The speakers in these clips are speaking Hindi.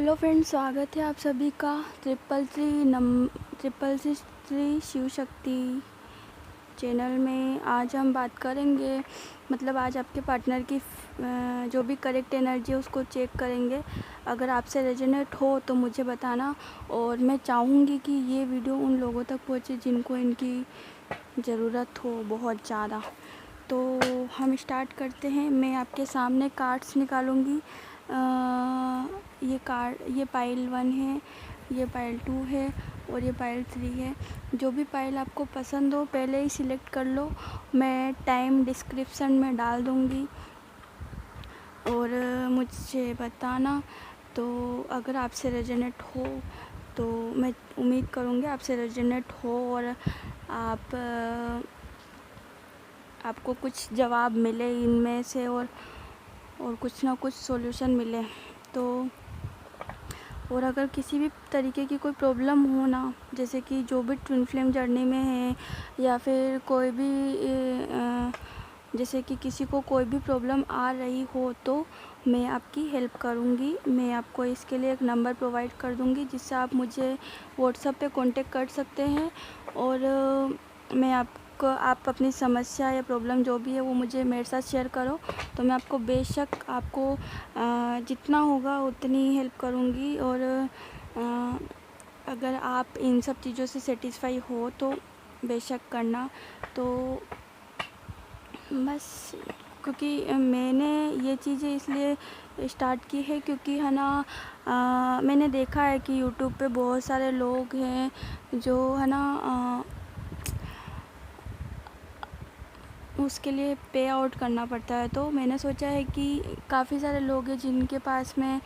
हेलो फ्रेंड्स, स्वागत है आप सभी का triple three Shiv Shakti channel में। आज हम बात करेंगे, मतलब आज आपके पार्टनर की जो भी करेक्ट एनर्जी है उसको चेक करेंगे। अगर आपसे रेजोनेट हो तो मुझे बताना, और मैं चाहूँगी कि ये वीडियो उन लोगों तक पहुँचे जिनको इनकी ज़रूरत हो बहुत ज़्यादा। तो हम स्टार्ट करते हैं। मैं आपके सामने कार्ड्स निकालूंगी। ये पाइल 1 है, ये पाइल 2 है और ये पाइल 3 है। जो भी पाइल आपको पसंद हो पहले ही सिलेक्ट कर लो। मैं टाइम डिस्क्रिप्शन में डाल दूँगी और मुझे बताना। तो अगर आपसे रेजोनेट हो तो मैं उम्मीद करूँगी आपसे रेजोनेट हो और आपको कुछ जवाब मिले इनमें से, और कुछ ना कुछ सॉल्यूशन मिले। तो और अगर किसी भी तरीके की कोई प्रॉब्लम हो ना, जैसे कि जो भी ट्विन फ्लेम जर्नी में है, या फिर कोई भी जैसे कि किसी को कोई भी प्रॉब्लम आ रही हो, तो मैं आपकी हेल्प करूँगी। मैं आपको इसके लिए एक नंबर प्रोवाइड कर दूँगी जिससे आप मुझे व्हाट्सएप पे कांटेक्ट कर सकते हैं। और मैं आप अपनी समस्या या प्रॉब्लम जो भी है वो मुझे मेरे साथ शेयर करो, तो मैं आपको बेशक आपको जितना होगा उतनी हेल्प करूँगी। और अगर आप इन सब चीज़ों से सेटिस्फाई हो तो बेशक करना। तो बस, क्योंकि मैंने ये चीज़ें इसलिए स्टार्ट की है क्योंकि है ना, मैंने देखा है कि यूट्यूब पे बहुत सारे लोग हैं जो है ना उसके लिए पे आउट करना पड़ता है। तो मैंने सोचा है कि काफ़ी सारे लोग हैं जिनके पास में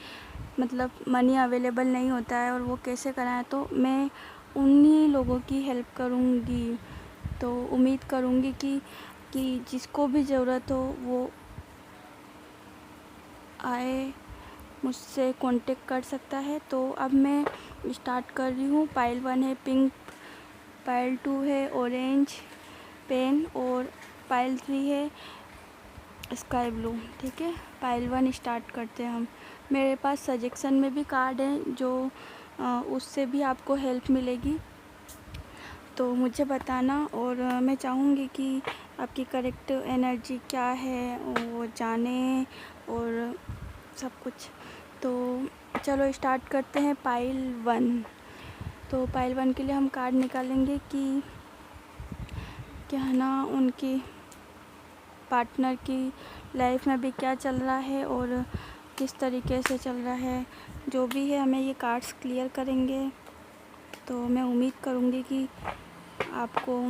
मतलब मनी अवेलेबल नहीं होता है और वो कैसे कराएं, तो मैं उन्हीं लोगों की हेल्प करूँगी। तो उम्मीद करूँगी कि जिसको भी ज़रूरत हो वो आए, मुझसे कांटेक्ट कर सकता है। तो अब मैं स्टार्ट कर रही हूँ। पाइल 1 है पिंक, पाइल 2 है ऑरेंज पेन और पाइल 3 है स्काई ब्लू। ठीक है, पाइल 1 स्टार्ट करते हैं हम। मेरे पास सजेशन में भी कार्ड हैं जो उससे भी आपको हेल्प मिलेगी, तो मुझे बताना। और मैं चाहूँगी कि आपकी करेक्ट एनर्जी क्या है वो जाने और सब कुछ। तो चलो स्टार्ट करते हैं पाइल 1। तो पाइल 1 के लिए हम कार्ड निकालेंगे कि क्या है ना, उनकी पार्टनर की लाइफ में भी क्या चल रहा है और किस तरीके से चल रहा है। जो भी है हमें ये कार्ड्स क्लियर करेंगे। तो मैं उम्मीद करूँगी कि आपको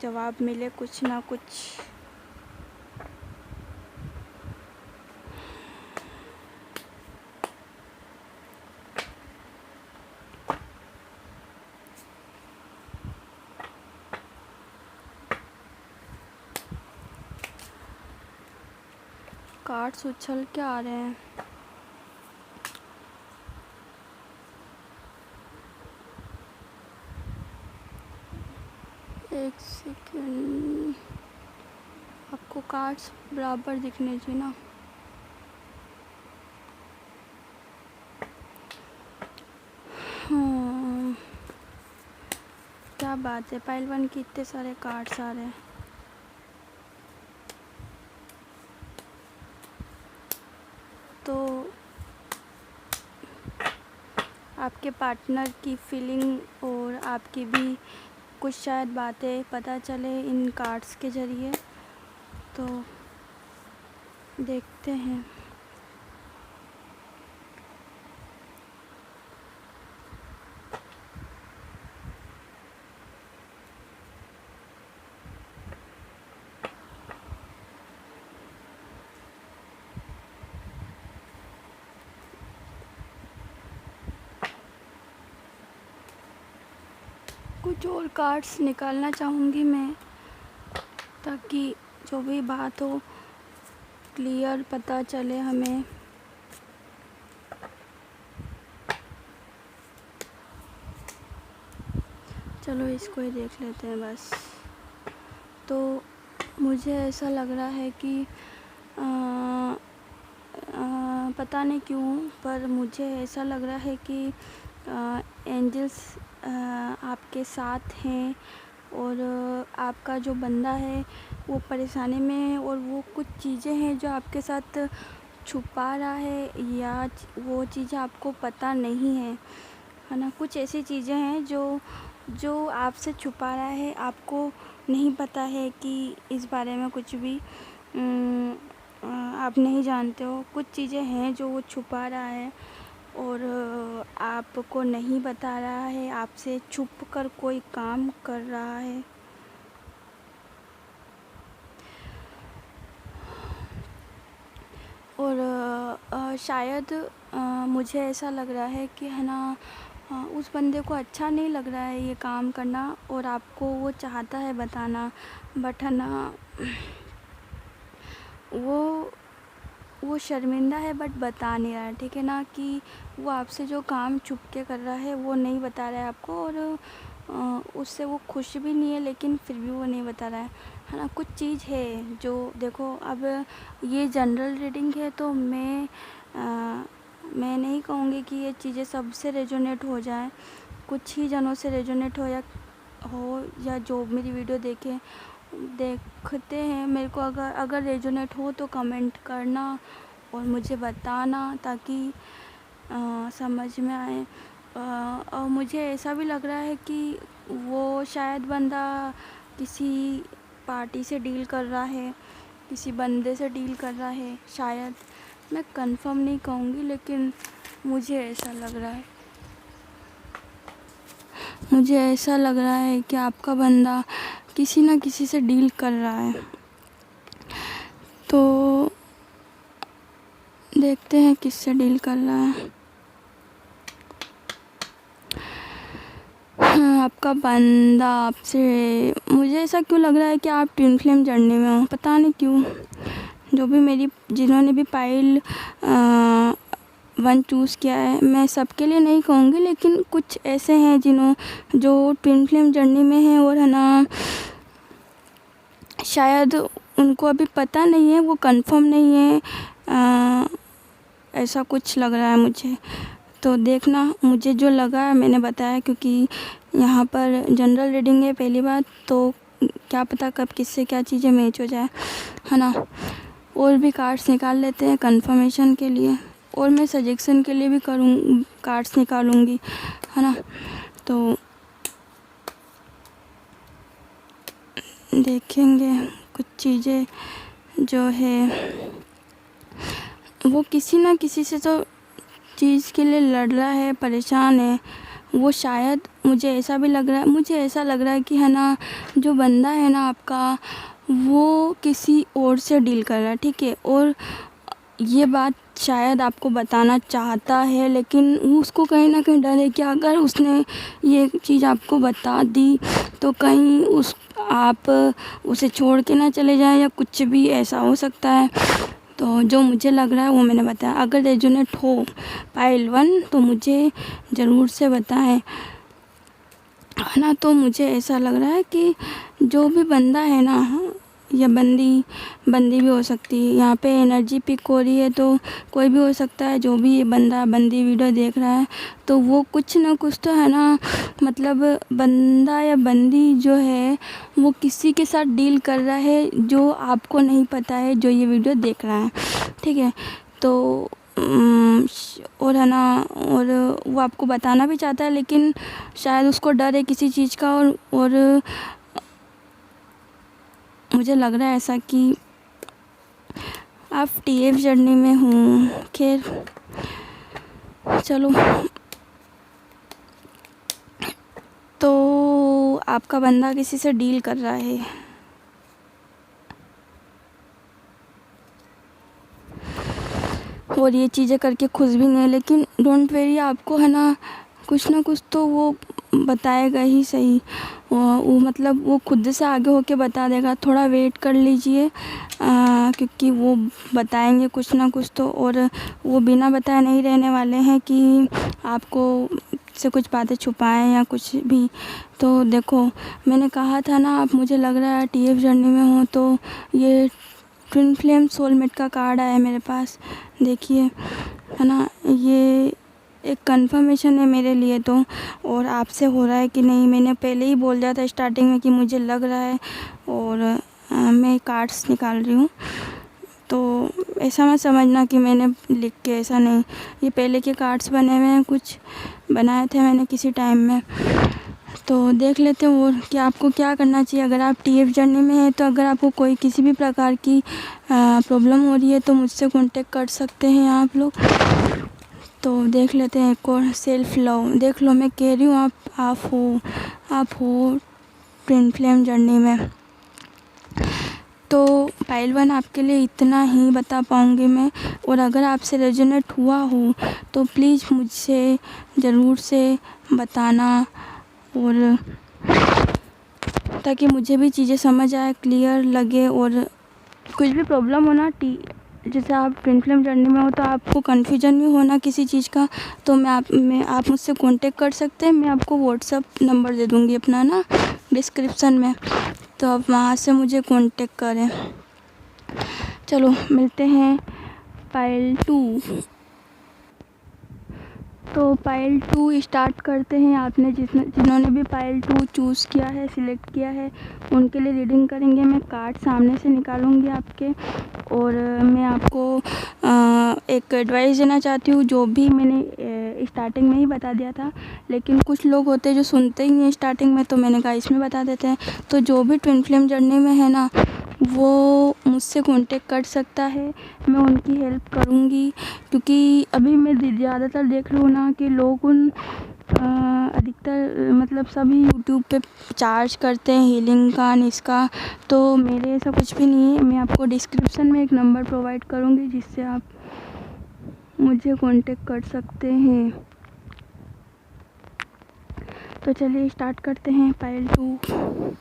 जवाब मिले कुछ ना कुछ। कार्ड्स उछल के आ रहे हैं। एक सेकेंड, आपको कार्ड्स बराबर दिखने चाहिए ना। क्या बात है, पाइल 1 के इतने सारे कार्ड्स आ रहे हैं। तो आपके पार्टनर की फीलिंग और आपकी भी कुछ शायद बातें पता चले इन कार्ड्स के ज़रिए। तो देखते हैं। कुछ और कार्ड्स निकालना चाहूँगी मैं, ताकि जो भी बात हो क्लियर पता चले हमें। चलो इसको ही देख लेते हैं बस। तो मुझे ऐसा लग रहा है कि पता नहीं क्यों पर मुझे ऐसा लग रहा है कि एंजल्स आपके साथ हैं और आपका जो बंदा है वो परेशानी में है और वो कुछ चीज़ें हैं जो आपके साथ छुपा रहा है या वो चीज़ें आपको पता नहीं है ना। कुछ ऐसी चीज़ें हैं जो आपसे छुपा रहा है, आपको नहीं पता है कि इस बारे में कुछ भी आप नहीं जानते हो। कुछ चीज़ें हैं जो वो छुपा रहा है और आपको नहीं बता रहा है, आपसे छुप कर कोई काम कर रहा है। और शायद मुझे ऐसा लग रहा है कि है ना उस बंदे को अच्छा नहीं लग रहा है ये काम करना और आपको वो चाहता है बताना, बट है ना वो शर्मिंदा है बट बता नहीं रहा है, ठीक है ना। कि वो आपसे जो काम छुप के कर रहा है वो नहीं बता रहा है आपको और उससे वो खुश भी नहीं है, लेकिन फिर भी वो नहीं बता रहा है ना। कुछ चीज़ है जो देखो, अब ये जनरल रीडिंग है तो मैं नहीं कहूँगी कि ये चीज़ें सबसे रेजोनेट हो जाए। कुछ ही जनों से रेजोनेट या जो मेरी वीडियो देखते हैं, मेरे को अगर रेजोनेट हो तो कमेंट करना और मुझे बताना ताकि समझ में आए। और मुझे ऐसा भी लग रहा है कि वो शायद बंदा किसी पार्टी से डील कर रहा है, किसी बंदे से डील कर रहा है शायद। मैं कंफर्म नहीं कहूँगी लेकिन मुझे ऐसा लग रहा है। मुझे ऐसा लग रहा है कि आपका बंदा किसी ना किसी से डील कर रहा है। तो देखते हैं किससे डील कर रहा है। आपका बंदा आपसे, मुझे ऐसा क्यों लग रहा है कि आप ट्विन फ्लेम जर्नी में हो, पता नहीं क्यों। जिन्होंने भी पाइल 1 चूज़ किया है, मैं सबके लिए नहीं कहूँगी लेकिन कुछ ऐसे हैं जो ट्विन फ्लेम जर्नी में हैं और है ना शायद उनको अभी पता नहीं है, वो कंफर्म नहीं है। ऐसा कुछ लग रहा है मुझे। तो देखना, मुझे जो लगा मैंने बताया, क्योंकि यहाँ पर जनरल रीडिंग है पहली बात, तो क्या पता कब किससे क्या चीज़ें मैच हो जाए, है ना। और भी कार्ड्स निकाल लेते हैं कंफर्मेशन के लिए, और मैं सजेशन के लिए भी कार्ड्स निकालूंगी, है ना। तो देखेंगे कुछ चीज़ें जो है वो किसी ना किसी से तो चीज़ के लिए लड़ रहा है, परेशान है वो। शायद मुझे ऐसा लग रहा है कि है ना जो बंदा है ना आपका, वो किसी और से डील कर रहा है, ठीक है। और ये बात शायद आपको बताना चाहता है, लेकिन उसको कहीं ना कहीं डर है कि अगर उसने ये चीज़ आपको बता दी तो कहीं आप उसे छोड़ के ना चले जाएं या कुछ भी ऐसा हो सकता है। तो जो मुझे लग रहा है वो मैंने बताया। अगर रेजोनेट हो पाइल 1 तो मुझे ज़रूर से बताएं, है ना। तो मुझे ऐसा लग रहा है कि जो भी बंदा है ना, या बंदी भी हो सकती है, यहाँ पे एनर्जी पिक हो रही है तो कोई भी हो सकता है। जो भी ये बंदी वीडियो देख रहा है तो वो कुछ ना कुछ तो है ना, मतलब बंदा या बंदी जो है वो किसी के साथ डील कर रहा है जो आपको नहीं पता है, जो ये वीडियो देख रहा है, ठीक है। तो और है ना, और वो आपको बताना भी चाहता है लेकिन शायद उसको डर है किसी चीज़ का। और मुझे लग रहा है ऐसा कि आप TF जर्नी में हूँ। खैर चलो, तो आपका बंदा किसी से डील कर रहा है, और ये चीज़ें करके खुश भी नहीं है, लेकिन डोंट वेरी, आपको है ना कुछ तो वो बताएगा ही सही। वो मतलब वो खुद से आगे होके बता देगा। थोड़ा वेट कर लीजिए, क्योंकि वो बताएंगे कुछ ना कुछ तो, और वो बिना बताए नहीं रहने वाले हैं कि आपको से कुछ बातें छुपाएं या कुछ भी। तो देखो, मैंने कहा था ना, आप मुझे लग रहा है TF जर्नी में हो, तो ये ट्विन फ्लेम सोलमेट का कार्ड आया है मेरे पास, देखिए, है ना। ये एक कंफर्मेशन है मेरे लिए तो, और आपसे हो रहा है कि नहीं। मैंने पहले ही बोल दिया था स्टार्टिंग में कि मुझे लग रहा है, और मैं कार्ड्स निकाल रही हूँ। तो ऐसा मत समझना कि मैंने लिख के, ऐसा नहीं। ये पहले के कार्ड्स बने हुए हैं, कुछ बनाए थे मैंने किसी टाइम में। तो देख लेते हैं और कि आपको क्या करना चाहिए। अगर आप टीएफ जर्नी में हैं तो अगर आपको कोई किसी भी प्रकार की प्रॉब्लम हो रही है तो मुझसे कांटेक्ट कर सकते हैं आप लोग। तो देख लेते हैं एक और, सेल्फ लव। देख लो, मैं कह रही हूँ आप हो ट्विन फ्लेम जर्नी में। तो पाइल 1 आपके लिए इतना ही बता पाऊँगी मैं। और अगर आपसे रेजोनेट हुआ हो तो प्लीज़ मुझसे ज़रूर से बताना, और ताकि मुझे भी चीज़ें समझ आए, क्लियर लगे। और कुछ भी प्रॉब्लम हो ना, जैसे आप ट्विन फ्लेम जर्नी में हो तो आपको कन्फ्यूजन भी होना किसी चीज़ का, तो आप मुझसे कांटेक्ट कर सकते हैं। मैं आपको व्हाट्सअप नंबर दे दूँगी अपना ना डिस्क्रिप्शन में, तो आप वहाँ से मुझे कांटेक्ट करें। चलो मिलते हैं पाइल 2। तो पाइल 2 स्टार्ट करते हैं। आपने जिन्होंने भी पाइल 2 चूज़ किया है, सिलेक्ट किया है, उनके लिए रीडिंग करेंगे। मैं कार्ड सामने से निकालूंगी आपके, और मैं आपको एक एडवाइस देना चाहती हूँ, जो भी मैंने स्टार्टिंग में ही बता दिया था। लेकिन कुछ लोग होते हैं जो सुनते ही नहीं स्टार्टिंग में, तो मैंने कहा इसमें बता देते हैं। तो जो भी ट्विन फ्लेम जर्नी में है ना, वो मुझसे कांटेक्ट कर सकता है, मैं उनकी हेल्प करूँगी। क्योंकि अभी मैं ज़्यादातर देख रही हूँ ना कि लोग अधिकतर मतलब सभी यूट्यूब पे चार्ज करते हैं हीलिंग का, इसका। तो मेरे ऐसा कुछ भी नहीं है। मैं आपको डिस्क्रिप्शन में एक नंबर प्रोवाइड करूँगी जिससे आप मुझे कांटेक्ट कर सकते हैं। तो चलिए स्टार्ट करते हैं पाइल 2।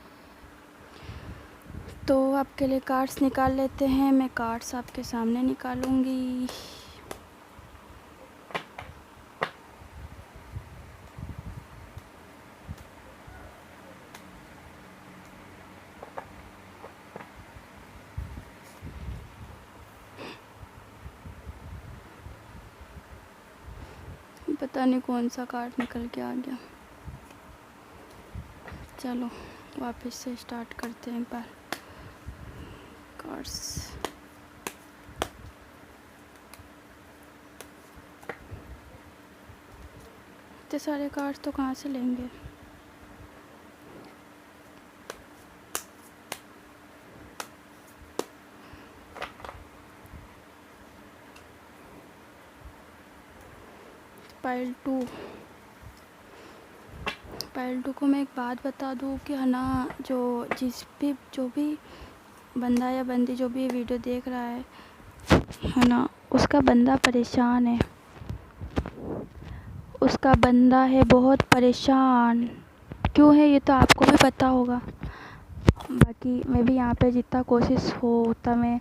तो आपके लिए कार्ड्स निकाल लेते हैं। मैं कार्ड्स आपके सामने निकालूंगी। पता नहीं कौन सा कार्ड निकल के आ गया। चलो वापस से स्टार्ट करते हैं एक बार। कार्ड्स, इतने सारे कार्ड्स तो कहाँ से लेंगे। पाइल 2 को मैं एक बात बता दूँ कि है ना, जो भी बंदा या बंदी जो भी वीडियो देख रहा है ना, उसका बंदा परेशान है। उसका बंदा है बहुत परेशान। क्यों है ये तो आपको भी पता होगा। बाकी मैं भी यहाँ पे जितना कोशिश हो उतना मैं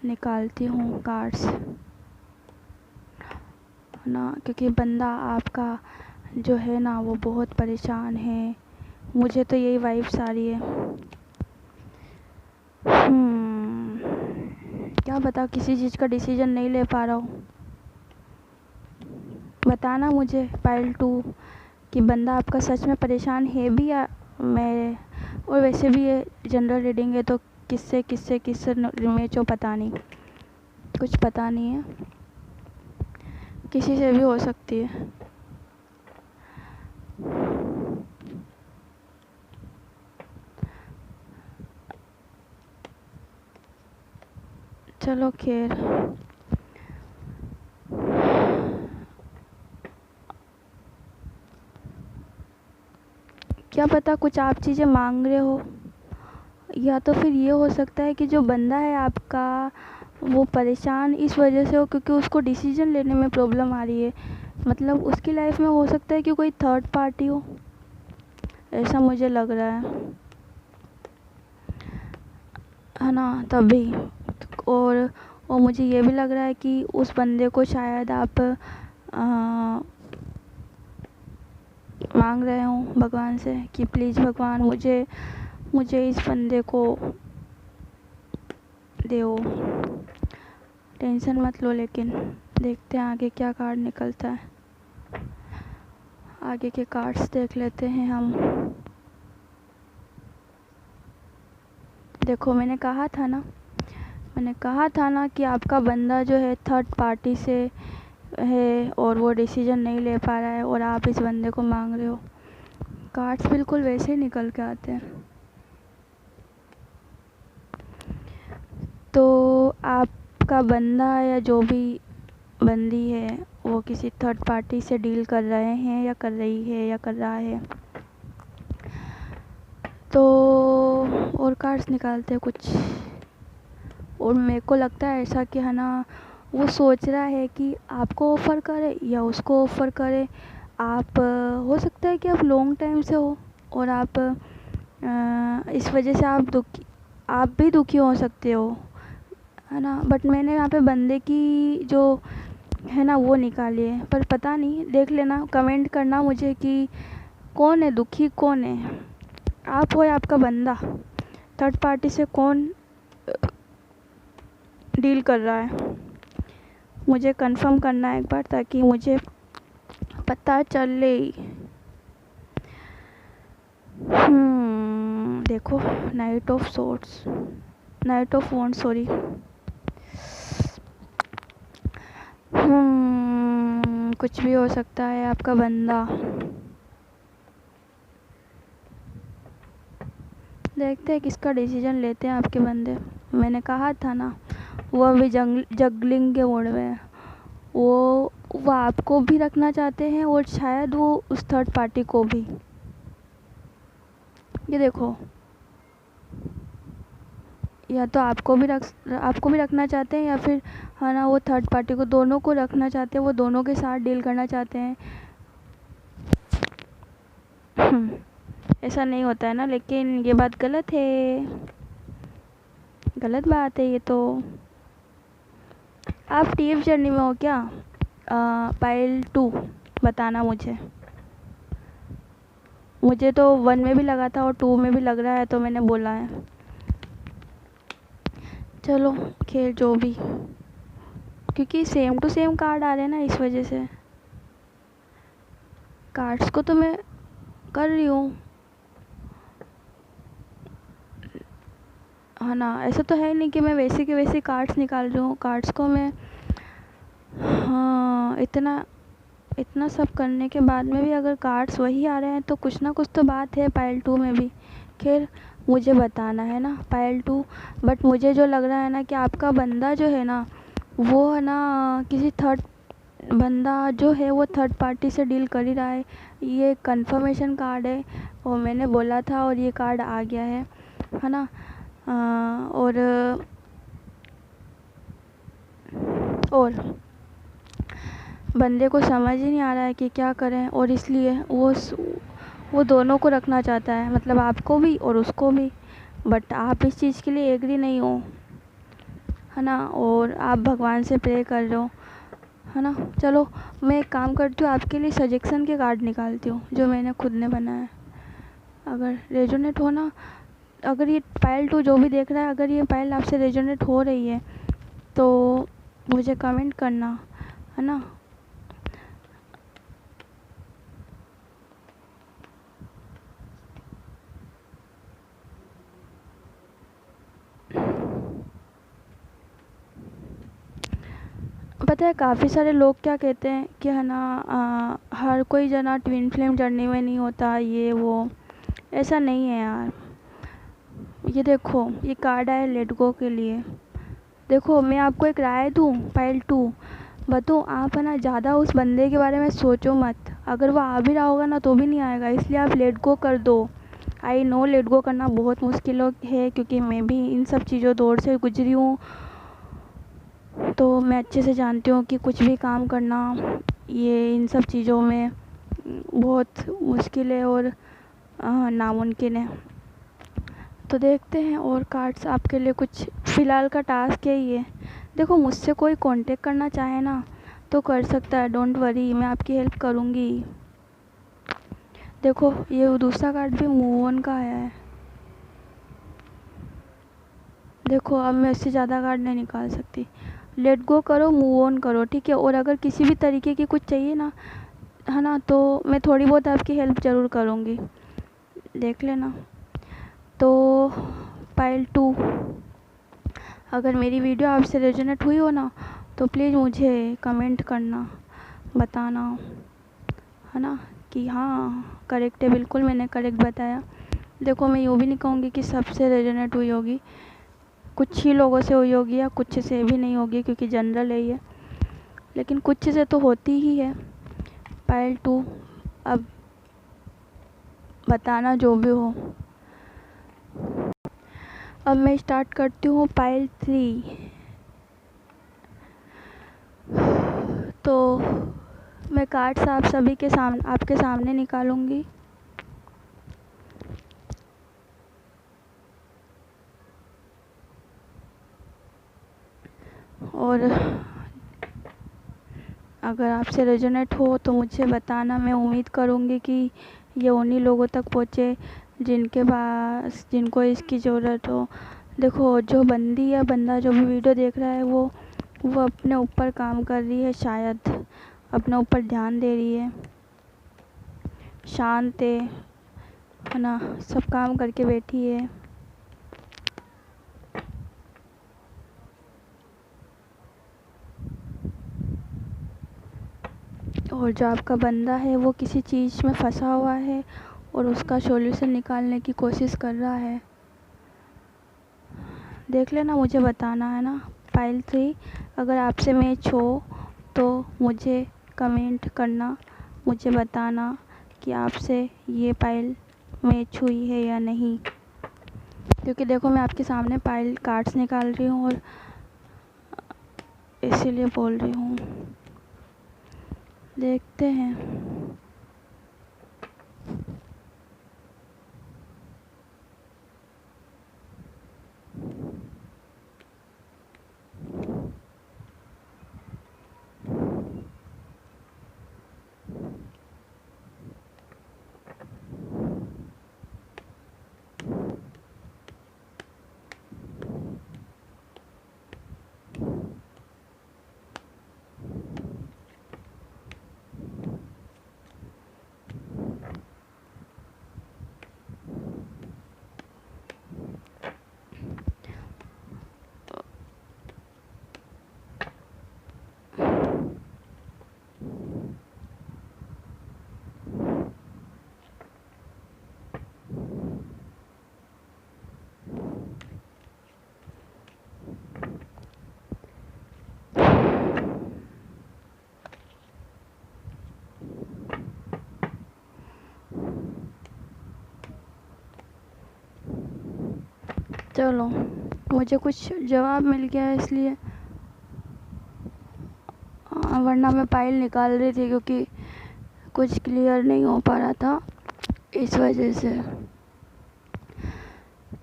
निकालती हूँ कार्ड्स, है ना। क्योंकि बंदा आपका जो है ना वो बहुत परेशान है। मुझे तो यही वाइब्स आ रही है। क्या बता, किसी चीज़ का डिसीजन नहीं ले पा रहा हूँ। बताना मुझे पाइल 2 कि बंदा आपका सच में परेशान है भी या मैं। और वैसे भी ये जनरल रीडिंग है तो किससे मैच हो पता नहीं, कुछ पता नहीं है, किसी से भी हो सकती है। चलो खैर, क्या पता कुछ आप चीज़ें मांग रहे हो, या तो फिर ये हो सकता है कि जो बंदा है आपका वो परेशान इस वजह से हो क्योंकि उसको डिसीजन लेने में प्रॉब्लम आ रही है। मतलब उसकी लाइफ में हो सकता है कि कोई थर्ड पार्टी हो, ऐसा मुझे लग रहा है ना, तभी। और मुझे ये भी लग रहा है कि उस बंदे को शायद आप मांग रहे हो भगवान से कि प्लीज़ भगवान मुझे इस बंदे को देओ। टेंशन मत लो, लेकिन देखते हैं आगे क्या कार्ड निकलता है। आगे के कार्ड्स देख लेते हैं हम। देखो, मैंने कहा था ना कि आपका बंदा जो है थर्ड पार्टी से है और वो डिसीजन नहीं ले पा रहा है और आप इस बंदे को मांग रहे हो। कार्ड्स बिल्कुल वैसे ही निकल के आते हैं। तो आपका बंदा या जो भी बंदी है वो किसी थर्ड पार्टी से डील कर रहे हैं या कर रही है या कर रहा है। तो और कार्ड्स निकालते हैं कुछ। और मेरे को लगता है ऐसा कि है ना, वो सोच रहा है कि आपको ऑफ़र करे या उसको ऑफ़र करे। आप हो सकता है कि आप लॉन्ग टाइम से हो और आप इस वजह से आप भी दुखी हो सकते हो, है ना। बट मैंने यहाँ पे बंदे की जो है ना वो निकाली है, पर पता नहीं, देख लेना, कमेंट करना मुझे कि कौन है दुखी, कौन है, आप हो या आपका बंदा। थर्ड पार्टी से कौन डील कर रहा है, मुझे कंफर्म करना है एक बार, ताकि मुझे पता चले। देखो, night of swords, night of wands, sorry. कुछ भी हो सकता है आपका बंदा। देखते हैं किसका डिसीजन लेते हैं आपके बंदे। मैंने कहा था ना, वो अभी जगलिंग के मोड में है। वो आपको भी रखना चाहते हैं और शायद वो उस थर्ड पार्टी को भी। ये देखो, या तो आपको भी रखना चाहते हैं, या फिर है ना वो थर्ड पार्टी को, दोनों को रखना चाहते हैं। वो दोनों के साथ डील करना चाहते हैं। ऐसा नहीं होता है ना, लेकिन ये बात गलत है, गलत बात है ये तो। आप टीएफ जर्नी में हो क्या? पाइल 2 बताना मुझे तो 1 में भी लगा था और 2 में भी लग रहा है, तो मैंने बोला है। चलो खैर, जो भी, क्योंकि सेम टू सेम कार्ड आ रहे हैं ना, इस वजह से कार्ड्स को तो मैं कर रही हूँ, है ना। ऐसा तो है नहीं कि मैं वैसे के वैसे कार्ड्स निकाल रही हूँ। कार्ड्स को मैं, हाँ, इतना सब करने के बाद में भी अगर कार्ड्स वही आ रहे हैं तो कुछ ना कुछ तो बात है पाइल 2 में भी। खैर, मुझे बताना है ना पाइल 2। बट मुझे जो लग रहा है ना कि आपका बंदा जो है ना, वो है ना किसी बंदा जो है वो थर्ड पार्टी से डील कर ही रहा है। ये कंफर्मेशन कार्ड है और मैंने बोला था और ये कार्ड आ गया है ना। और बंदे को समझ ही नहीं आ रहा है कि क्या करें, और इसलिए वो दोनों को रखना चाहता है, मतलब आपको भी और उसको भी। बट आप इस चीज़ के लिए एग्री नहीं हो, है ना, और आप भगवान से प्रे कर रहे हो, है ना। चलो, मैं एक काम करती हूँ, आपके लिए सजेशन के कार्ड निकालती हूँ जो मैंने खुद ने बनाया है। अगर रेजोनेट हो ना, अगर ये पाइल 2 जो भी देख रहा है, अगर ये पाइल आपसे रेजोनेट हो रही है तो मुझे कमेंट करना, है ना। पता है, काफ़ी सारे लोग क्या कहते हैं कि है ना, हर कोई जना ट्विन फ्लेम जर्नी में नहीं होता, ये वो। ऐसा नहीं है यार। ये देखो, ये कार्ड आया लेट गो के लिए। देखो, मैं आपको एक राय दूँ, पाइल 2 बताऊँ, आप है ना ज़्यादा उस बंदे के बारे में सोचो मत। अगर वो आ भी रहा होगा ना तो भी नहीं आएगा, इसलिए आप लेट गो कर दो। आई नो लेट गो करना बहुत मुश्किल है, क्योंकि मैं भी इन सब चीज़ों दौर से गुजरी हूँ, तो मैं अच्छे से जानती हूँ कि कुछ भी काम करना ये इन सब चीज़ों में बहुत मुश्किल है और नामुमकिन है। तो देखते हैं, और कार्ड्स आपके लिए कुछ फ़िलहाल का टास्क है ये। देखो, मुझसे कोई कांटेक्ट करना चाहे ना तो कर सकता है, डोंट वरी, मैं आपकी हेल्प करूँगी। देखो, ये दूसरा कार्ड भी मूव ऑन का आया है। देखो अब मैं इससे ज़्यादा कार्ड नहीं निकाल सकती। लेट गो करो, मूव ऑन करो, ठीक है। और अगर किसी भी तरीके की कुछ चाहिए ना, है ना, तो मैं थोड़ी बहुत आपकी हेल्प ज़रूर करूँगी, देख लेना। तो पाइल 2, अगर मेरी वीडियो आपसे रेजोनेट हुई हो ना, तो प्लीज़ मुझे कमेंट करना, बताना, है ना, कि हाँ करेक्ट है, बिल्कुल मैंने करेक्ट बताया। देखो मैं यूँ भी नहीं कहूँगी कि सबसे रेजोनेट हुई होगी, कुछ ही लोगों से हुई होगी या कुछ से भी नहीं होगी, क्योंकि जनरल है ये, लेकिन कुछ से तो होती ही है। पाइल 2, अब बताना जो भी हो। अब मैं स्टार्ट करती हूँ पाइल 3। तो मैं कार्ड्स आप सभी के सामने, आपके सामने निकालूंगी। और अगर आपसे रेजोनेट हो तो मुझे बताना, मैं उम्मीद करूँगी कि ये उन्हीं लोगों तक पहुँचे जिनके पास, जिनको इसकी ज़रूरत हो। देखो जो बंदी या बंदा जो भी वीडियो देख रहा है वो अपने ऊपर काम कर रही है, शायद अपने ऊपर ध्यान दे रही है, शांत है ना, सब काम करके बैठी है। और जो आपका बंदा है वो किसी चीज़ में फंसा हुआ है और उसका सॉल्यूशन निकालने की कोशिश कर रहा है, देख लेना, मुझे बताना, है ना। पाइल 3, अगर आपसे मैच हो तो मुझे कमेंट करना, मुझे बताना कि आपसे ये पाइल मैच हुई है या नहीं। क्योंकि देखो मैं आपके सामने पाइल कार्ड्स निकाल रही हूँ और इसीलिए बोल रही हूँ, देखते हैं। चलो मुझे कुछ जवाब मिल गया है, इसलिए वरना मैं पाइल निकाल रही थी क्योंकि कुछ क्लियर नहीं हो पा रहा था, इस वजह से।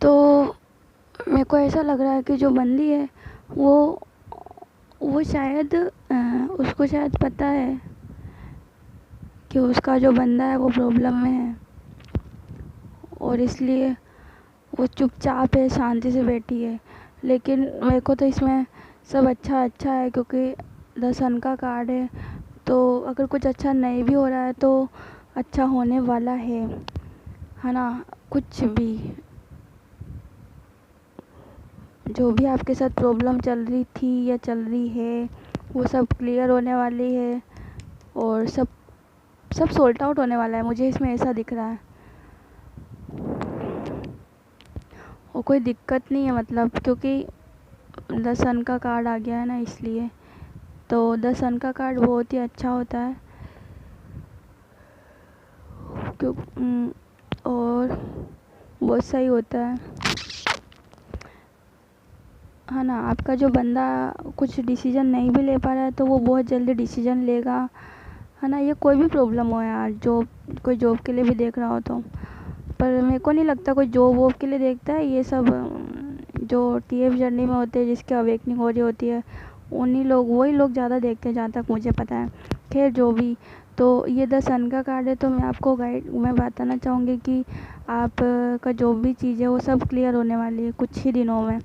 तो मेरे को ऐसा लग रहा है कि जो बंदी है वो शायद उसको शायद पता है कि उसका जो बंदा है वो प्रॉब्लम में है, और इसलिए वो चुपचाप है, शांति से बैठी है। लेकिन मेरे को तो इसमें सब अच्छा अच्छा है, क्योंकि 10 सन का कार्ड है, तो अगर कुछ अच्छा नहीं भी हो रहा है तो अच्छा होने वाला है ना। कुछ भी जो भी आपके साथ प्रॉब्लम चल रही थी या चल रही है वो सब क्लियर होने वाली है, और सब सॉर्ट आउट होने वाला है, मुझे इसमें ऐसा दिख रहा है। और कोई दिक्कत नहीं है, मतलब क्योंकि 10 सन का कार्ड आ गया है ना, इसलिए। तो 10 सन का कार्ड बहुत ही अच्छा होता है, क्यों और बहुत सही होता है ना। आपका जो बंदा कुछ डिसीजन नहीं भी ले पा रहा है तो वो बहुत जल्दी डिसीजन लेगा, है ना। ये कोई भी प्रॉब्लम हो यार, कोई जॉब के लिए भी देख रहा हो तो, पर मेरे को नहीं लगता कोई जॉब वॉब के लिए देखता है। ये सब जो टीएफ जर्नी में होते हैं, जिसकी अवेकनिंग हो रही होती है, वही लोग ज़्यादा देखते हैं, जहाँ तक मुझे पता है। खैर जो भी, तो ये 10 सन का कार्ड है, तो मैं बताना चाहूँगी कि आप का जो भी चीज़ है वो सब क्लियर होने वाली है कुछ ही दिनों में।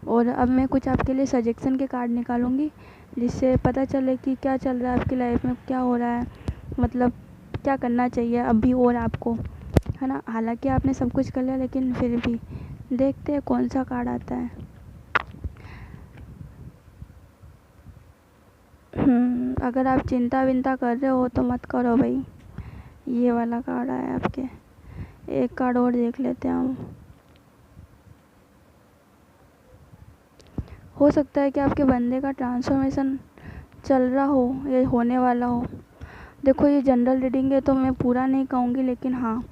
और अब मैं कुछ आपके लिए सजेशन के कार्ड निकालूंगी, जिससे पता चले कि क्या चल रहा है आपकी लाइफ में, क्या हो रहा है, मतलब क्या करना चाहिए अभी और आपको, है ना। हालांकि आपने सब कुछ कर लिया, लेकिन फिर भी देखते हैं कौन सा कार्ड आता है। अगर आप चिंता विंता कर रहे हो तो मत करो भाई। ये वाला कार्ड आया आपके। एक कार्ड और देख लेते हैं हम। हो सकता है कि आपके बंदे का ट्रांसफॉर्मेशन चल रहा हो या होने वाला हो। देखो, ये जनरल रीडिंग है तो मैं पूरा नहीं कहूँगी, लेकिन हाँ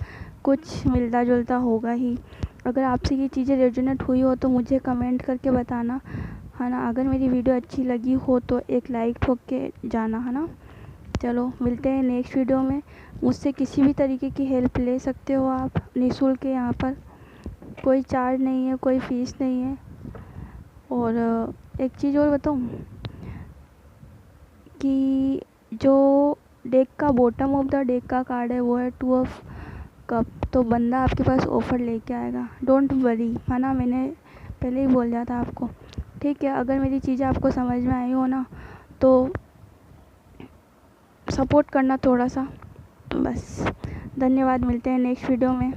कुछ मिलता जुलता होगा ही। अगर आपसे ये चीज़ें रेजोनेट हुई हो तो मुझे कमेंट करके बताना, है ना। अगर मेरी वीडियो अच्छी लगी हो तो एक लाइक ठोक के जाना, है ना। चलो मिलते हैं नेक्स्ट वीडियो में। मुझसे किसी भी तरीके की हेल्प ले सकते हो आप, निःशुल्क है, यहाँ पर कोई चार्ज नहीं है, कोई फ़ीस नहीं है। और एक चीज़ और बताऊँ कि जो डेक का बॉटम ऑफ द डेक का कार्ड है वो है 2 ऑफ कप। तो बंदा आपके पास ऑफ़र लेके आएगा, डोंट वरी, है ना। मैंने पहले ही बोल दिया था आपको, ठीक है। अगर मेरी चीज़ें आपको समझ में आई हो ना तो सपोर्ट करना थोड़ा सा, बस। धन्यवाद, मिलते हैं नेक्स्ट वीडियो में।